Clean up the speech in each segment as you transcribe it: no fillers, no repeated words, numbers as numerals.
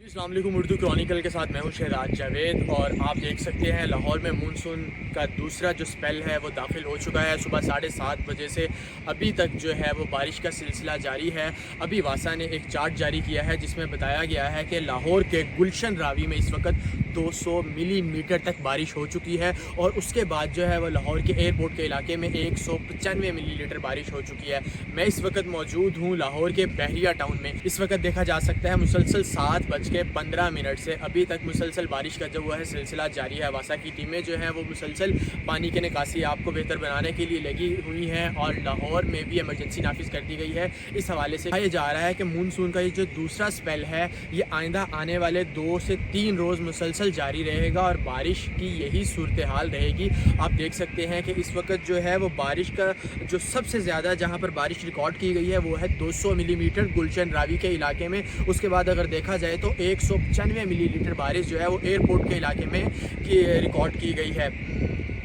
अस्सलाम वालेकुम। उर्दू क्रॉनिकल के साथ मैं हूं शहराज जावेद और आप देख सकते हैं लाहौर में मानसून का दूसरा जो स्पेल है वो दाखिल हो चुका है। सुबह 7:30 बजे से अभी तक जो है वो बारिश का सिलसिला जारी है। अभी वासा ने एक चार्ट जारी किया है जिसमें बताया गया है कि लाहौर के गुलशन रावी में इस वक्त 200 मिलीमीटर तक बारिश हो चुकी है और उसके बाद जो है वो लाहौर के एयरपोर्ट के इलाके में 195 मिलीलीटर बारिश हो चुकी है। मैं इस वक्त मौजूद हूँ लाहौर के बहरिया टाउन में। इस वक्त देखा जा सकता है मुसलसल 7:15 से अभी तक मुसलसल बारिश का जो हुआ है सिलसिला जारी है। वासा की टीमें जो हैं वो मुसलसल पानी के निकासी आपको बेहतर बनाने के लिए लगी हुई हैं और लाहौर में भी इमरजेंसी नाफिज कर दी गई है। इस हवाले से कहा जा रहा है कि मानसून का ये जो दूसरा स्पेल है ये आइंदा आने वाले 2 से 3 रोज़ मुसलसल जारी रहेगा और बारिश की यही सूरत हाल रहेगी। आप देख सकते हैं कि इस वक्त जो है वो बारिश का जो सबसे ज़्यादा जहाँ पर बारिश रिकॉर्ड की गई है वो है 200 मिलीमीटर गुलशन रावी के इलाके में। उसके बाद अगर देखा जाए तो 195 मिलीलीटर बारिश जो है वो एयरपोर्ट के इलाके में रिकॉर्ड की गई है।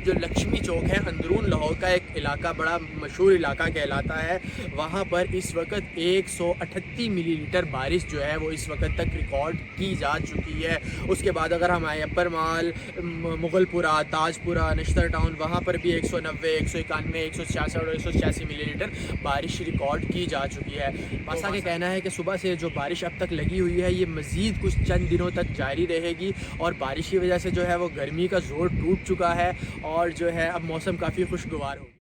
जो लक्ष्मी चौक है अंदरून लाहौर का एक इलाका बड़ा मशहूर इलाका कहलाता है, वहाँ पर इस वक्त 138 मिलीलीटर बारिश जो है वो इस वक्त तक रिकॉर्ड की जा चुकी है। उसके बाद अगर हम आए अपर माल, मुगलपुरा, ताजपुरा, नश्तर टाउन, वहाँ पर भी 190, 191, 166 और 186 मिलीलीटर बारिश रिकॉर्ड की जा चुकी है। वासा के कहना है कि सुबह से जो बारिश अब तक लगी हुई है ये मज़ीद कुछ चंद दिनों तक जारी रहेगी और बारिश की वजह से जो है वो गर्मी का ज़ोर टूट चुका है और जो है अब मौसम काफ़ी खुशगवार हो।